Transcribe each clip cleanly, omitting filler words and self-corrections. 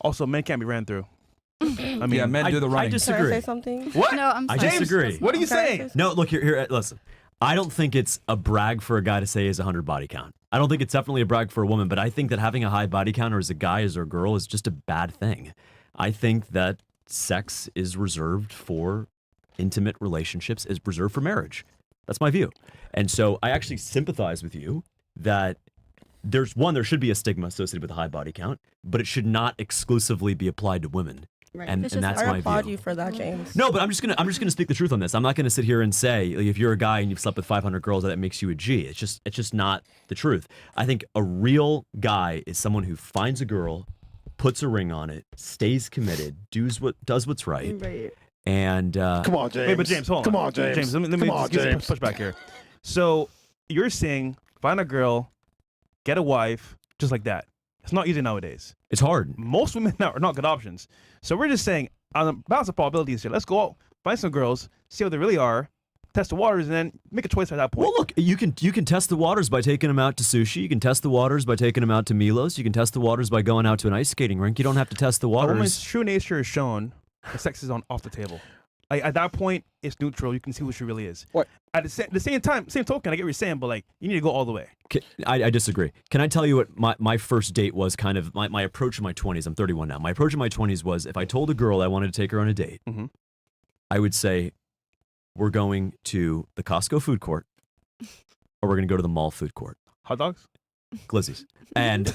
Also, men can't be ran through. I mean, yeah, men do the running. I Can I disagree. say something? What? No, I'm I sorry. disagree. What are you Can I say saying? No, look here. Listen, I don't think it's a brag for a guy to say he has 100 body count. I don't think it's definitely a brag for a woman, but I think that having a high body count, or as a guy, as a girl, is just a bad thing. I think that sex is reserved for intimate relationships, is reserved for marriage. That's my view. And so I actually sympathize with you that there should be a stigma associated with a high body count, but it should not exclusively be applied to women. Right. And It's that's just, I my applaud view. you for that, James. No, but I'm just gonna speak the truth on this. I'm not gonna sit here and say, like, if you're a guy and you've slept with 500 girls, that makes you a G. It's just not the truth. I think a real guy is someone who finds a girl, puts a ring on it, stays committed, does what's right, Right. and Come on, James. Wait, but James, hold on. Come on, James. James, let me Come on, just give James. some pushback here. So you're saying find a girl, get a wife, just like that. It's not easy nowadays. it's hard. Most women now are not good options. So we're just saying, on the balance of probabilities here, let's go out, find some girls, see what they really are, test the waters, and then make a choice at that point. Well, look, you can test the waters by taking them out to sushi. You can test the waters by taking them out to Milos. You can test the waters by going out to an ice skating rink. You don't have to test the A waters. woman's true nature is shown. The sex is off the table. Like, at that point, it's neutral. You can see who she really is. What? At the same time, same token, I get what you're saying, but like you need to go all the way. I disagree. Can I tell you what my first date was, kind of my approach in my 20s? I'm 31 now. My approach in my 20s was, if I told a girl I wanted to take her on a date, Mhm. I would say, we're going to the Costco food court, or we're going to go to the mall food court. Hot dogs? Glizzies. And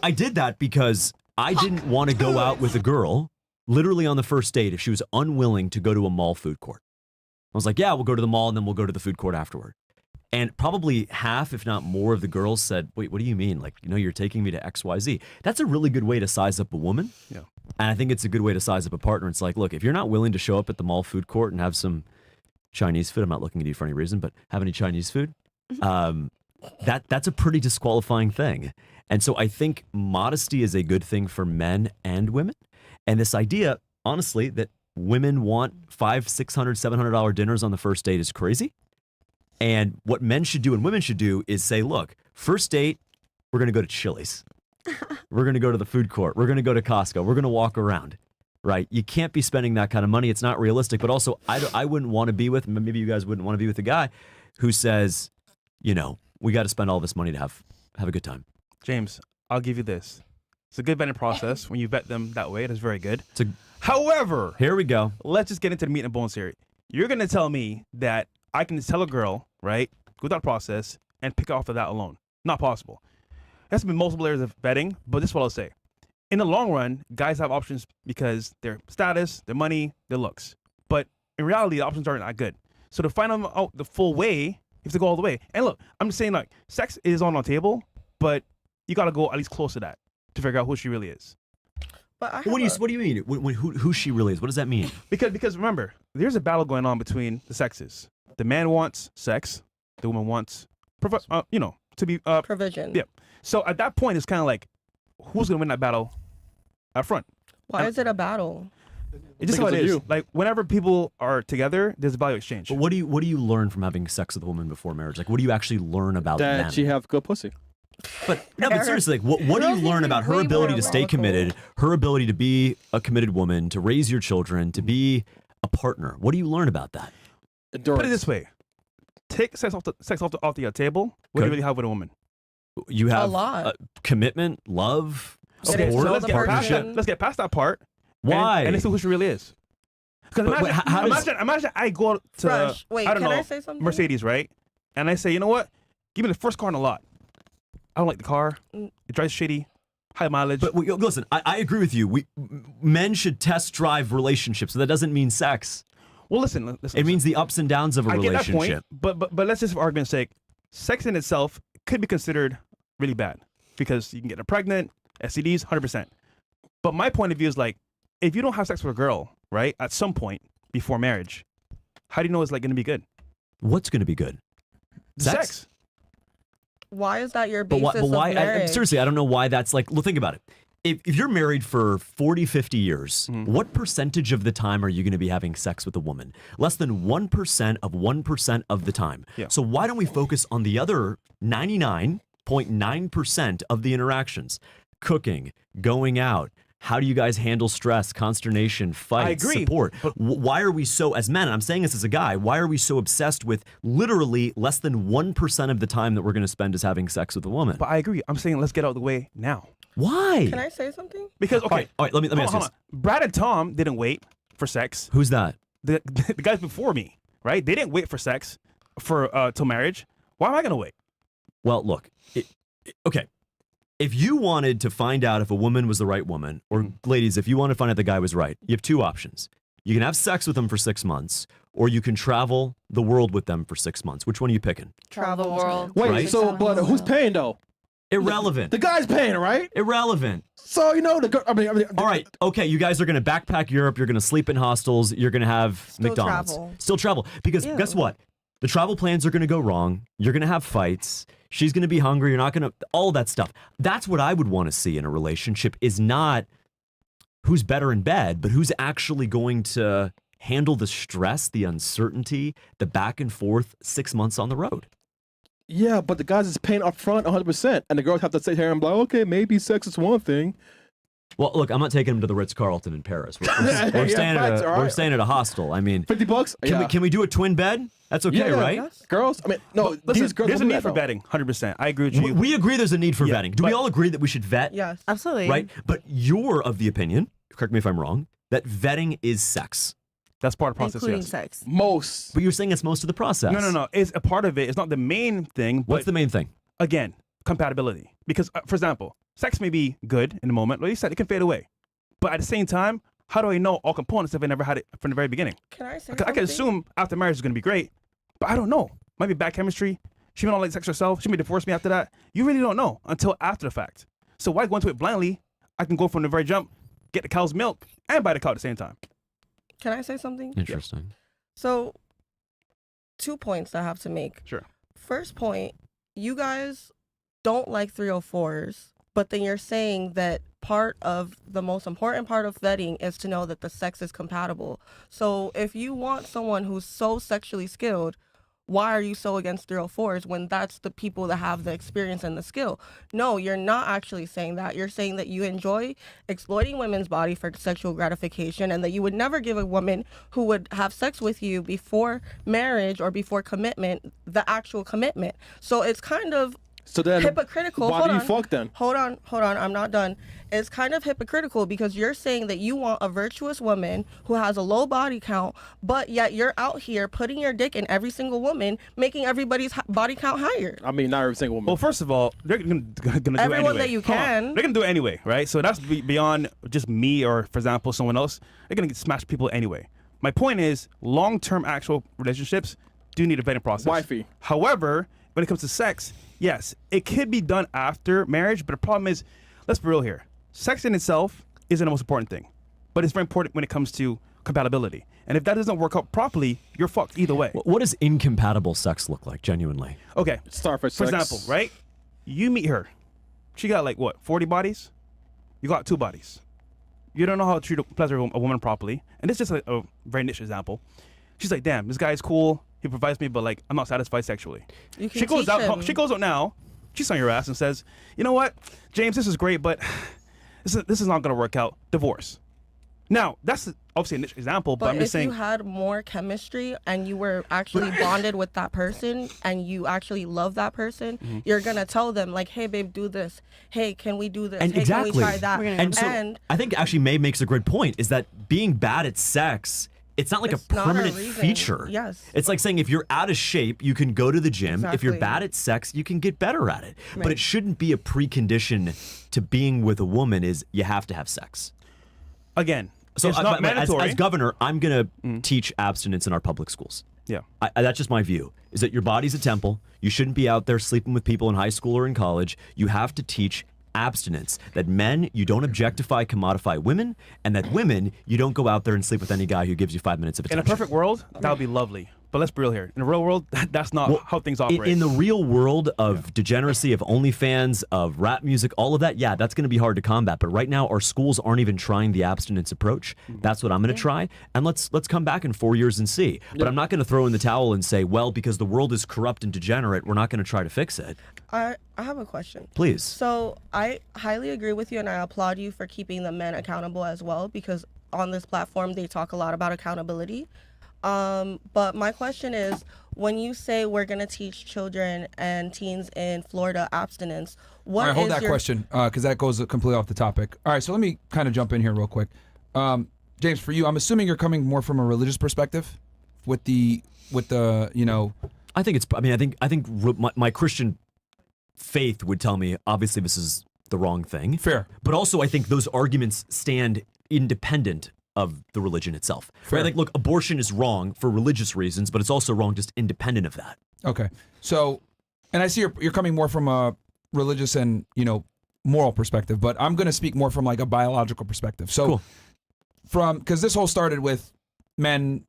I did that because I didn't want to go out with a girl literally on the first date if she was unwilling to go to a mall food court. I was like, yeah, we'll go to the mall and then we'll go to the food court afterward. And probably half, if not more, of the girls said, wait, what do you mean? Like, you're taking me to XYZ. That's a really good way to size up a woman. Yeah. And I think it's a good way to size up a partner. It's like, look, if you're not willing to show up at the mall food court and have some Chinese food, I'm not looking at you for any reason, but have any Chinese food, that's a pretty disqualifying thing. And so I think modesty is a good thing for men and women. And this idea, honestly, that women want $500, $600, $700 dinners on the first date is crazy. And what men should do and women should do is say, look, first date, we're going to go to Chili's. We're going to go to the food court. We're going to go to Costco. We're going to walk around, right? You can't be spending that kind of money. It's not realistic. But also, I wouldn't want to be with, maybe you guys wouldn't want to be with a guy who says, we got to spend all this money to have a good time. James, I'll give you this. It's a good vetting process when you vet them that way. It is very good. It's a- However, Here we go. let's just get into the meat and bones here. You're going to tell me that I can tell a girl, right, go through that process and pick off of that alone. Not possible. There has to be multiple layers of vetting, but this is what I'll say. In the long run, guys have options because their status, their money, their looks. But in reality, the options aren't that good. So to find them out the full way, you have to go all the way. And look, I'm just saying, like, sex is on the table, but you got to go at least close to that to figure out who she really is. But I have What do you mean? Who she really is? What does that mean? Because remember, there's a battle going on between the sexes. The man wants sex, the woman wants, to be provision. Yeah. So at that point, it's kind of like, who's gonna win that battle up front? Why is it a battle? It's just how it is. Like, whenever people are together, there's a value exchange. But what do you learn from having sex with a woman before marriage? Like, what do you actually learn about That them? she have good pussy. But seriously, like, what do you learn about her Way ability more to stay logical. committed, her ability to be a committed woman, to raise your children, to be a partner? What do you learn about that? Endurance. Put it this way: take sex off the table. What do Okay. you really have with a woman? You have lot. Commitment, love, Okay, support, so let's get past partnership. that. Let's get past that part. Why? And let's see who she really is. Because But how does- imagine I go to Fresh. Wait, I don't can know I say something? Mercedes, right? And I say, you know what? Give me the first car in the lot. I don't like the car. It drives shitty, high mileage. But listen, I agree with you. Men should test drive relationships, so that doesn't mean sex. well, listen. It means the ups and downs of a I get that relationship. point, but let's just, for argument's sake, sex in itself could be considered really bad because you can get pregnant, STDs, 100%. But my point of view is like, if you don't have sex with a girl, right, at some point before marriage, how do you know it's like going to be good? What's going to be good? Sex. Why is that your But basis why? of marriage? Seriously, I don't know why that's like. Well, think about it. If you're married for 40, 50 years, what percentage of the time are you going to be having sex with a woman? Less than 1% of 1% of the time. Yeah. So why don't we focus on the other 99.9% of the interactions? cooking, going out. How do you guys handle stress, consternation, fights, agree, support? Why are we so, as men, and I'm saying this as a guy, why are we so obsessed with literally less than 1% of the time that we're going to spend is having sex with a woman? But I agree. I'm saying let's get out of the way now. Why? Can I say something? Because, okay. All right, let me ask you this. Brad and Tom didn't wait for sex. Who's that? The guys before me, right? They didn't wait for sex for till marriage. Why am I going to wait? Well, look, okay. If you wanted to find out if a woman was the right woman, or ladies, if you want to find out the guy was right, you have two options. You can have sex with them for 6 months, or you can travel the world with them for 6 months. Which one are you picking? Travel the world. Wait, Right? so but who's paying though? Irrelevant. The guy's paying, right? Irrelevant. So you know the girl. I mean, All right, okay, you guys are going to backpack Europe. You're going to sleep in hostels. You're going to have Still McDonald's. travel. Still travel. Because Ew. guess what? The travel plans are going to go wrong. You're going to have fights. She's going to be hungry. You're not going to, all that stuff. That's what I would want to see in a relationship is not who's better in bed, but who's actually going to handle the stress, the uncertainty, the back and forth 6 months on the road. Yeah, but the guys is paying up front 100%, and the girls have to sit here and be like, okay, maybe sex is one thing. Well, look, I'm not taking him to the Ritz-Carlton in Paris. We're Yeah, staying, facts, all we're right. staying at a hostel. I mean, $50? can we do a twin bed? That's okay, Yeah, right? Yes. Girls? I mean, no, Listen, these girls there's a don't do need that, for though. vetting, 100%. I agree with you. We agree there's a need for Yeah, vetting. Do we but- all agree that we should vet? Yes. Absolutely. Right? But you're of the opinion, correct me if I'm wrong, that vetting is sex. That's part of the process, Including yes. sex. Most. But you're saying it's most of the process. No. It's a part of it. It's not the main thing. But What's the main thing? again, compatibility. Because, for example, sex may be good in the moment. Like you said, it can fade away. But at the same time, how do I know all components if I never had it from the very beginning? Can I say I something? can assume after marriage is going to be great, but I don't know. Might be bad chemistry. She may not like sex herself. She may divorce me after that. You really don't know until after the fact. So why go into it blindly? I can go from the very jump, get the cow's milk, and buy the cow at the same time. Can I say something? Interesting. So, 2 points I have to make. Sure. First point, you guys don't like 304s, but then you're saying that part of the most important part of vetting is to know that the sex is compatible. So if you want someone who's so sexually skilled, why are you so against 304s when that's the people that have the experience and the skill? No, you're not actually saying that. You're saying that you enjoy exploiting women's body for sexual gratification and that you would never give a woman who would have sex with you before marriage or before commitment the actual commitment. So it's kind of So then, hypocritical. why Hold do you on. fuck then? Hold on. I'm not done. It's kind of hypocritical because you're saying that you want a virtuous woman who has a low body count, but yet you're out here putting your dick in every single woman, making everybody's body count higher. I mean, not every single woman. Well, first of all, they're going to do it anyway. Everyone that you Hold on. can. They're going to do it anyway, right? So that's beyond just me or, for example, someone else. They're going to smash people anyway. My point is, long-term actual relationships do need a vetting process. Wifey. However, when it comes to sex, yes, it could be done after marriage, but the problem is, let's be real here. Sex in itself isn't the most important thing, but it's very important when it comes to compatibility. And if that doesn't work out properly, you're fucked either way. What does incompatible sex look like, genuinely? Okay, Starfish for sex. example, right? You meet her. She got like, what, 40 bodies? You got 2 bodies. You don't know how to treat a pleasure a woman properly. And this is just a very niche example. She's like, damn, this guy is cool. He provides me, but like, I'm not satisfied sexually. You can She goes teach out. him. She goes out now. She's on your ass and says, "You know what, James? This is great, but this is not gonna work out. Divorce." Now, that's obviously a niche example, but I'm But just if saying. you had more chemistry and you were actually bonded with that person and you actually love that person, Mm-hmm. you're gonna tell them like, "Hey, babe, do this. Hey, can we do this? And hey, exactly. can we try that?" We're gonna- And so And I think actually May makes a great point is that being bad at sex, it's not like It's a not a permanent reason. feature. Yes. It's like saying if you're out of shape, you can go to the gym. If you're Exactly. bad at sex, you can get better at it. But Right. it shouldn't be a precondition to being with a woman is you have to have sex. Again, So it's I- not but as mandatory. governor, I'm going to teach abstinence in our public schools. Yeah. That's just my view, is that your body's a temple. You shouldn't be out there sleeping with people in high school or in college. You have to teach abstinence, that men, you don't objectify, commodify women, and that women, you don't go out there and sleep with any guy who gives you 5 minutes of In a attention. perfect world, that would be lovely. But let's be real here. In the real world, that's not how things operate. In the real world of degeneracy, of OnlyFans, of rap music, all of that, yeah, that's going to be hard to combat. But right now, our schools aren't even trying the abstinence approach. That's what I'm going to try. And let's come back in 4 years and see. But I'm not going to throw in the towel and say, well, because the world is corrupt and degenerate, we're not going to try to fix it. I have a question. Please. So I highly agree with you, and I applaud you for keeping the men accountable as well, because on this platform they talk a lot about accountability. But my question is, when you say we're gonna teach children and teens in Florida abstinence, what All right, hold is that your question because that goes completely off the topic. All right, so let me kind of jump in here real quick. James, for you, I'm assuming you're coming more from a religious perspective with the I think it's. I mean, I think my Christian faith would tell me obviously this is the wrong thing. Fair. But also, I think those arguments stand independent of the religion itself. Fair. Right? Like, look, abortion is wrong for religious reasons, but it's also wrong just independent of that. Okay. So, and I see you're coming more from a religious and, moral perspective, but I'm going to speak more from like a biological perspective. So Cool. because this whole started with men,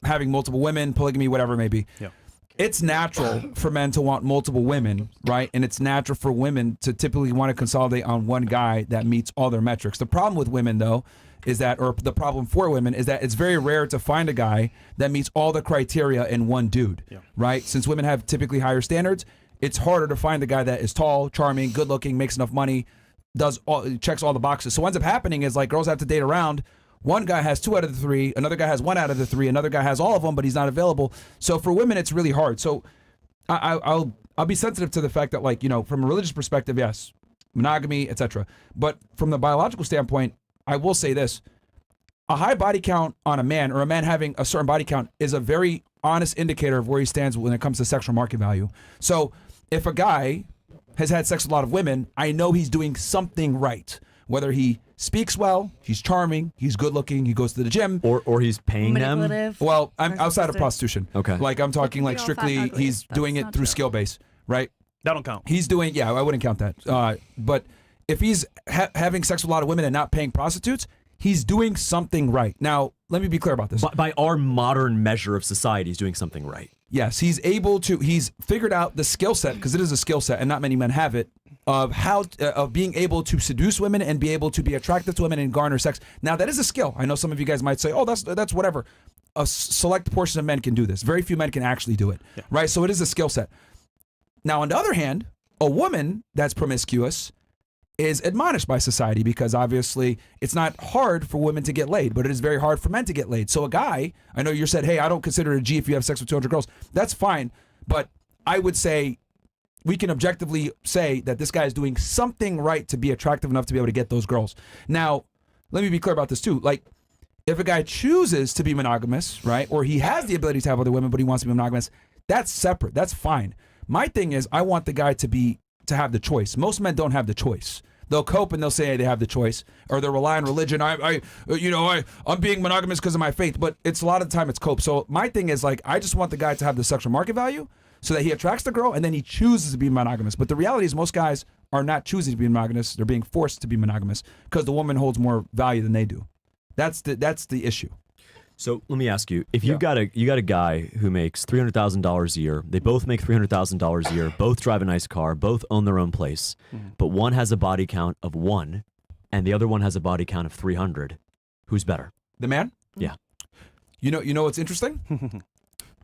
having multiple women, polygamy, whatever it may be. Yeah. It's natural for men to want multiple women, right? And it's natural for women to typically want to consolidate on one guy that meets all their metrics. The problem with women, though, is that, or the problem for women, is that it's very rare to find a guy that meets all the criteria in one dude, right? Since women have typically higher standards, it's harder to find a guy that is tall, charming, good looking, makes enough money, checks all the boxes. So what ends up happening is like girls have to date around. One guy has 2 out of the 3, another guy has 1 out of the 3, another guy has all of them, but he's not available. So for women, it's really hard. So I'll be sensitive to the fact that, like, from a religious perspective, yes, monogamy, etc. But from the biological standpoint, I will say this: a high body count on a man, or a man having a certain body count, is a very honest indicator of where he stands when it comes to sexual market value. So if a guy has had sex with a lot of women, I know he's doing something right. Whether he speaks well, he's charming, he's good looking, he goes to the gym, or he's paying them. Manipulative. well, I'm outside of narcissistic. prostitution. Okay. Like I'm talking like We all fat strictly ugly. he's That's doing it not through true. skill base, right? That don't count. He's doing, yeah, I wouldn't count that. But if he's having sex with a lot of women and not paying prostitutes, he's doing something right. Now, let me be clear about this. By our modern measure of society, he's doing something right. Yes, he's figured out the skill set, because it is a skill set and not many men have it, of of being able to seduce women and be able to be attractive to women and garner sex. Now, that is a skill. I know some of you guys might say, oh, that's whatever. A select portion of men can do this. Very few men can actually do it, right? So it is a skill set. Now, on the other hand, a woman that's promiscuous is admonished by society, because obviously it's not hard for women to get laid, but it is very hard for men to get laid. So a guy, I know you said, hey, I don't consider it a G if you have sex with 200 girls. That's fine. But I would say we can objectively say that this guy is doing something right to be attractive enough to be able to get those girls. Now, let me be clear about this too. Like, if a guy chooses to be monogamous, right, or he has the ability to have other women, but he wants to be monogamous, that's separate. That's fine. My thing is, I want the guy to have the choice. Most men don't have the choice. They'll cope and they'll say they have the choice, or they'll rely on religion. I'm being monogamous because of my faith, but it's a lot of the time it's cope. So my thing is, like, I just want the guy to have the sexual market value so that he attracts the girl and then he chooses to be monogamous. But the reality is most guys are not choosing to be monogamous. They're being forced to be monogamous because the woman holds more value than they do. That's the issue. So let me ask you: if you got a guy who makes $300,000 a year, they both make $300,000 a year, both drive a nice car, both own their own place, but one has a body count of 1, and the other one has a body count of 300. Who's better? The man? Yeah. You know what's interesting?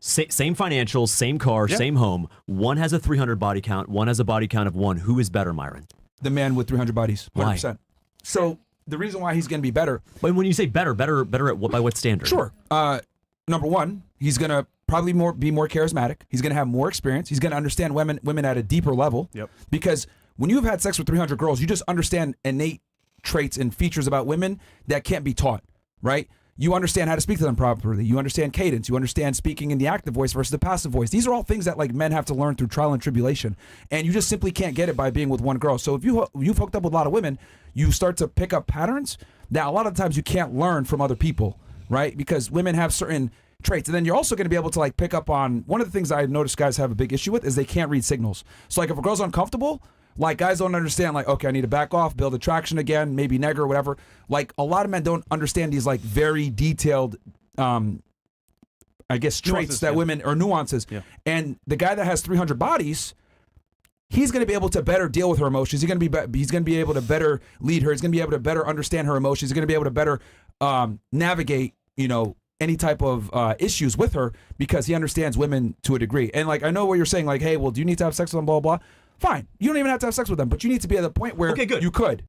Same financials, same car, same home. One has a 300 body count. One has a body count of 1. Who is better, Myron? The man with 300 bodies. 100%. Why? So the reason why he's going to be better. But when you say better at what, by what standard? Sure. Number one, he's going to probably be more charismatic. He's going to have more experience. He's going to understand women at a deeper level. Yep. Because when you've had sex with 300 girls, you just understand innate traits and features about women that can't be taught, right? You understand how to speak to them properly. You understand cadence. You understand speaking in the active voice versus the passive voice. These are all things that like men have to learn through trial and tribulation, and you just simply can't get it by being with one girl. So if you've hooked up with a lot of women, you start to pick up patterns that a lot of times you can't learn from other people, right? Because women have certain traits, and then you're also going to be able to like pick up on one of the things I've noticed guys have a big issue with is they can't read signals. So like if a girl's uncomfortable, like guys don't understand, like, okay, I need to back off, build attraction again, maybe neg or whatever. Like a lot of men don't understand these like very detailed, I guess, traits Nuances, that yeah. women, or nuances. Yeah. And the guy that has 300 bodies, he's going to be able to better deal with her emotions. He's going to be able to better lead her. He's going to be able to better understand her emotions. He's going to be able to better navigate, any type of issues with her because he understands women to a degree. And like I know what you're saying, like, hey, well, do you need to have sex with them, blah blah. Fine, you don't even have to have sex with them, but you need to be at the point where Okay, good. you could.